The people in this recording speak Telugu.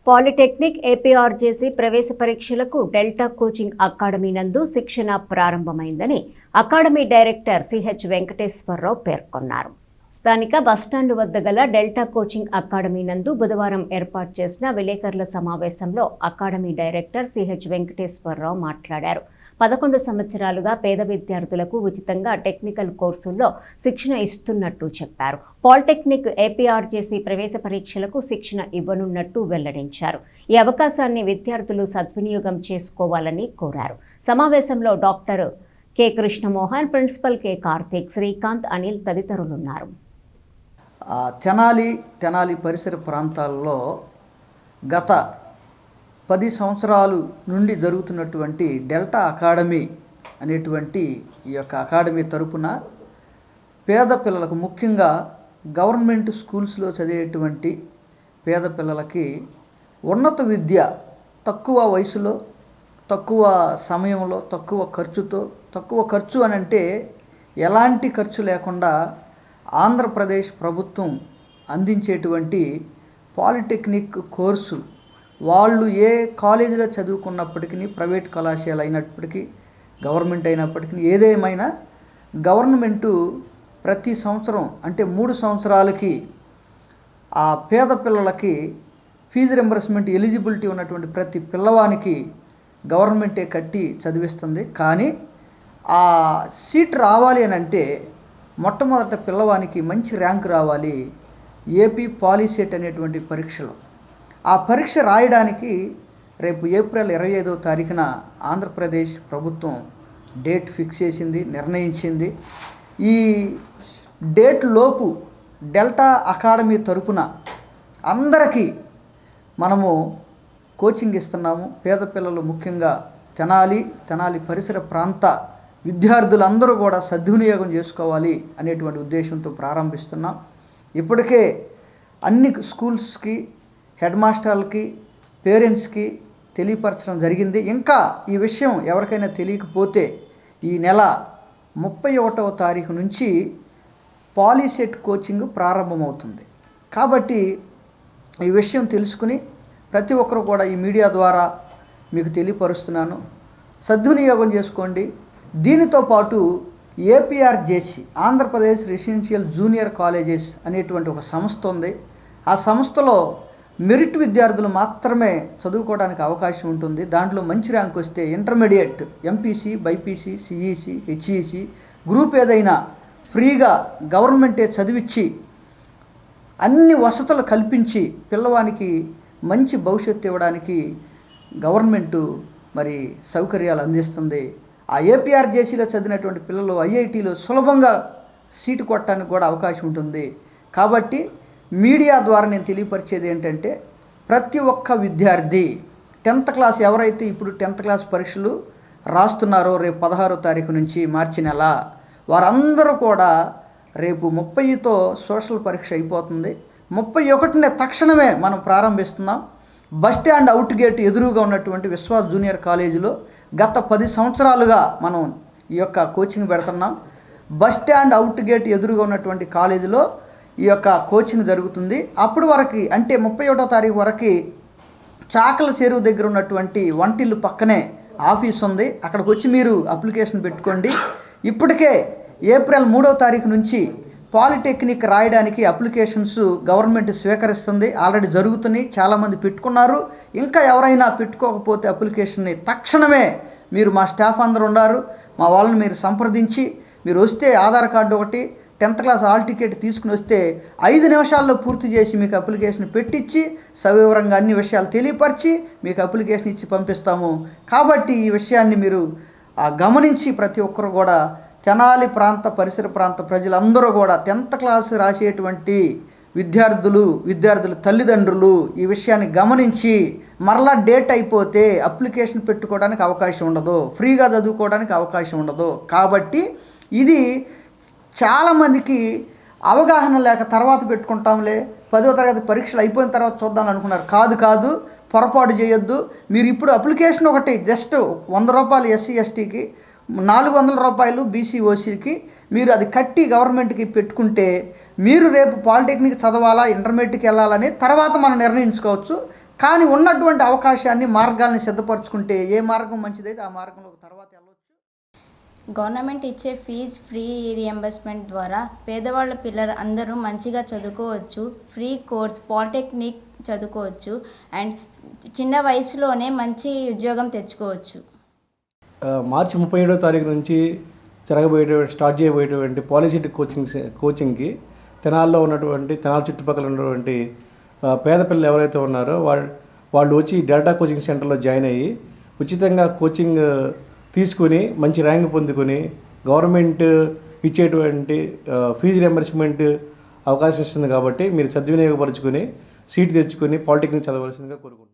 పాలిటెక్నిక్ ఏపీఆర్జేసీ ప్రవేశ పరీక్షలకు డెల్టా కోచింగ్ అకాడమీ నందు శిక్షణ ప్రారంభమైందని అకాడమీ డైరెక్టర్ సిహెచ్ వెంకటేశ్వరరావు పేర్కొన్నారు. స్థానిక బస్టాండ్ వద్ద గల డెల్టా కోచింగ్ అకాడమీ నందు బుధవారం ఏర్పాటు చేసిన విలేకరుల సమావేశంలో అకాడమీ డైరెక్టర్ సిహెచ్ వెంకటేశ్వరరావు మాట్లాడారు. 11 సంవత్సరాలుగా పేద విద్యార్థులకు ఉచితంగా టెక్నికల్ కోర్సుల్లో శిక్షణ ఇస్తున్నట్టు చెప్పారు. పాలిటెక్నిక్ ఏపీఆర్జేసీ ప్రవేశ పరీక్షలకు శిక్షణ ఇవ్వనున్నట్టు వెల్లడించారు. ఈ అవకాశాన్ని విద్యార్థులు సద్వినియోగం చేసుకోవాలని కోరారు. సమావేశంలో doctor K Krishnamohan, principal K Karthik, Srikanth, Anil తదితరులున్నారు. తెనాలి పరిసర ప్రాంతాల్లో గత 10 సంవత్సరాలు నుండి జరుగుతున్నటువంటి డెల్టా అకాడమీ అనేటువంటి ఈ యొక్క అకాడమీ తరపున పేద పిల్లలకు, ముఖ్యంగా గవర్నమెంట్ స్కూల్స్లో చదివేటువంటి పేద పిల్లలకి ఉన్నత విద్య తక్కువ వయసులో, తక్కువ సమయంలో, తక్కువ ఖర్చు అని అంటే ఎలాంటి ఖర్చు లేకుండా ఆంధ్రప్రదేశ్ ప్రభుత్వం అందించేటువంటి పాలిటెక్నిక్ కోర్సు, వాళ్ళు ఏ కాలేజీలో చదువుకున్నప్పటికీ, ప్రైవేట్ కళాశాల అయినప్పటికీ, గవర్నమెంట్ అయినప్పటికీ, ఏదేమైనా గవర్నమెంటు ప్రతి సంవత్సరం అంటే 3 సంవత్సరాలకి ఆ పేద పిల్లలకి ఫీజు రింబర్స్మెంట్ ఎలిజిబిలిటీ ఉన్నటువంటి ప్రతి పిల్లవానికి గవర్నమెంటే కట్టి చదివిస్తుంది. కానీ ఆ సీట్ రావాలి అని అంటే మొట్టమొదట పిల్లవానికి మంచి ర్యాంక్ రావాలి. ఏపీ పాలిసెట్ అనేటువంటి పరీక్షలు, ఆ పరీక్ష రాయడానికి రేపు ఏప్రిల్ 25వ తారీఖున ఆంధ్రప్రదేశ్ ప్రభుత్వం డేట్ ఫిక్స్ చేసింది, నిర్ణయించింది. ఈ డేట్ లోపు డెల్టా అకాడమీ తరపున అందరికీ మనము కోచింగ్ ఇస్తున్నాము. పేద పిల్లలు, ముఖ్యంగా తెనాలి పరిసర ప్రాంత విద్యార్థులందరూ కూడా సద్వినియోగం చేసుకోవాలి అనేటువంటి ఉద్దేశంతో ప్రారంభిస్తున్నాం. ఇప్పటికే అన్ని స్కూల్స్కి, హెడ్ మాస్టర్లకి, పేరెంట్స్కి తెలియపరచడం జరిగింది. ఇంకా ఈ విషయం ఎవరికైనా తెలియకపోతే ఈ నెల 31వ తారీఖు నుంచి పాలిసెట్ కోచింగ్ ప్రారంభమవుతుంది. కాబట్టి ఈ విషయం తెలుసుకుని ప్రతి ఒక్కరు కూడా ఈ మీడియా ద్వారా మీకు తెలియపరుస్తున్నాను, సద్వినియోగం చేసుకోండి. దీనితో పాటు APRJC, Andhra Pradesh residential junior colleges అనేటువంటి ఒక సంస్థ ఉంది. ఆ సంస్థలో మెరిట్ విద్యార్థులు మాత్రమే చదువుకోవడానికి అవకాశం ఉంటుంది. దాంట్లో మంచి ర్యాంక్ వస్తే intermediate, MPC, BiPC, CEC, HEC group ఏదైనా ఫ్రీగా గవర్నమెంటే చదివించి అన్ని వసతులు కల్పించి పిల్లవానికి మంచి భవిష్యత్తు ఇవ్వడానికి గవర్నమెంటు మరి సౌకర్యాలు అందిస్తుంది. ఆ ఏపీఆర్జేసీలో చదివినటువంటి పిల్లలు ఐఐటీలో సులభంగా సీటు కొట్టడానికి కూడా అవకాశం ఉంటుంది. కాబట్టి మీడియా ద్వారా నేను తెలియపరిచేది ఏంటంటే, ప్రతి ఒక్క విద్యార్థి 10th క్లాస్ ఎవరైతే ఇప్పుడు 10th క్లాస్ పరీక్షలు రాస్తున్నారో రేపు 16వ తారీఖు నుంచి మార్చి నెల, వారందరూ కూడా రేపు 30తో సోషల్ పరీక్ష అయిపోతుంది. 31నే తక్షణమే మనం ప్రారంభిస్తున్నాం. బస్టాండ్ అవుట్ గేట్ ఎదురుగా ఉన్నటువంటి విశ్వాస్ జూనియర్ కాలేజీలో గత 10 సంవత్సరాలుగా మనం ఈ యొక్క కోచింగ్ పెడుతున్నాం. బస్టాండ్ అవుట్ గేట్ ఎదురుగా ఉన్నటువంటి కాలేజీలో ఈ యొక్క కోచింగ్ జరుగుతుంది. అప్పుడు వరకు అంటే 31వ తారీఖు వరకు చాకల చెరువు దగ్గర ఉన్నటువంటి వంటిల్లు పక్కనే ఆఫీస్ ఉంది. అక్కడికి వచ్చి మీరు అప్లికేషన్ పెట్టుకోండి. ఇప్పటికే ఏప్రిల్ 3వ తారీఖు నుంచి పాలిటెక్నిక్ రాయడానికి అప్లికేషన్స్ గవర్నమెంట్ స్వీకరిస్తుంది. ఆల్రెడీ జరుగుతున్నాయి, చాలామంది పెట్టుకున్నారు. ఇంకా ఎవరైనా పెట్టుకోకపోతే అప్లికేషన్ని తక్షణమే మీరు, మా స్టాఫ్ అందరూ ఉన్నారు, మా వాళ్ళని మీరు సంప్రదించి మీరు వస్తే ఆధార్ కార్డు ఒకటి, 10th క్లాస్ హాల్ టికెట్ తీసుకుని వస్తే 5 నిమిషాల్లో పూర్తి చేసి మీకు అప్లికేషన్ పెట్టించి సవివరంగా అన్ని విషయాలు తెలియపరిచి మీకు అప్లికేషన్ ఇచ్చి పంపిస్తాము. కాబట్టి ఈ విషయాన్ని మీరు గమనించి ప్రతి ఒక్కరు కూడా, తెనాలి ప్రాంత పరిసర ప్రాంత ప్రజలందరూ కూడా 10th క్లాస్ రాసేటువంటి విద్యార్థుల తల్లిదండ్రులు ఈ విషయాన్ని గమనించి, మరలా డేట్ అయిపోతే అప్లికేషన్ పెట్టుకోవడానికి అవకాశం ఉండదు, ఫ్రీగా చదువుకోవడానికి అవకాశం ఉండదు. కాబట్టి ఇది చాలామందికి అవగాహన లేక తర్వాత పెట్టుకుంటాంలే, 10వ తరగతి పరీక్షలు అయిపోయిన తర్వాత చూద్దాం అనుకున్నారు. కాదు, పొరపాటు చేయొద్దు. మీరు ఇప్పుడు అప్లికేషన్ ఒకటి జస్ట్ 100 రూపాయలు ఎస్సీ ఎస్టీకి, 400 రూపాయలు బీసీ ఓసీకి మీరు అది కట్టి గవర్నమెంట్కి పెట్టుకుంటే మీరు రేపు పాలిటెక్నిక్ చదవాలా, ఇంటర్మీడియట్కి వెళ్ళాలని తర్వాత మనం నిర్ణయించుకోవచ్చు. కానీ ఉన్నటువంటి అవకాశాన్ని మార్గాల్ని సిద్ధపరచుకుంటే ఏ మార్గం మంచిదైతే ఆ మార్గంలో తర్వాత వెళ్ళవచ్చు. గవర్నమెంట్ ఇచ్చే ఫీజ్ ఫ్రీ రియంబర్స్మెంట్ ద్వారా పేదవాళ్ళ పిల్లలు అందరూ మంచిగా చదువుకోవచ్చు. ఫ్రీ కోర్స్ పాలిటెక్నిక్ చదువుకోవచ్చు అండ్ చిన్న వయసులోనే మంచి ఉద్యోగం తెచ్చుకోవచ్చు. మార్చి 37వ తారీఖు నుంచి స్టార్ట్ చేయబోయేటువంటి పాలిసెటిక్ కోచింగ్కి తెనాల్లో ఉన్నటువంటి తెనాలి చుట్టుపక్కల ఉన్నటువంటి పేద పిల్లలు ఎవరైతే ఉన్నారో వాళ్ళు వచ్చి డెల్టా కోచింగ్ సెంటర్లో జాయిన్ అయ్యి ఉచితంగా కోచింగ్ తీసుకుని మంచి ర్యాంక్ పొందుకొని గవర్నమెంట్ ఇచ్చేటువంటి ఫీజు రియంబర్స్మెంట్ అవకాశం ఇస్తుంది. కాబట్టి మీరు సద్వినియోగపరుచుకొని సీట్ తెచ్చుకొని పాలిటెక్నిక్ చదవలసిందిగా కోరుకుంటున్నాను.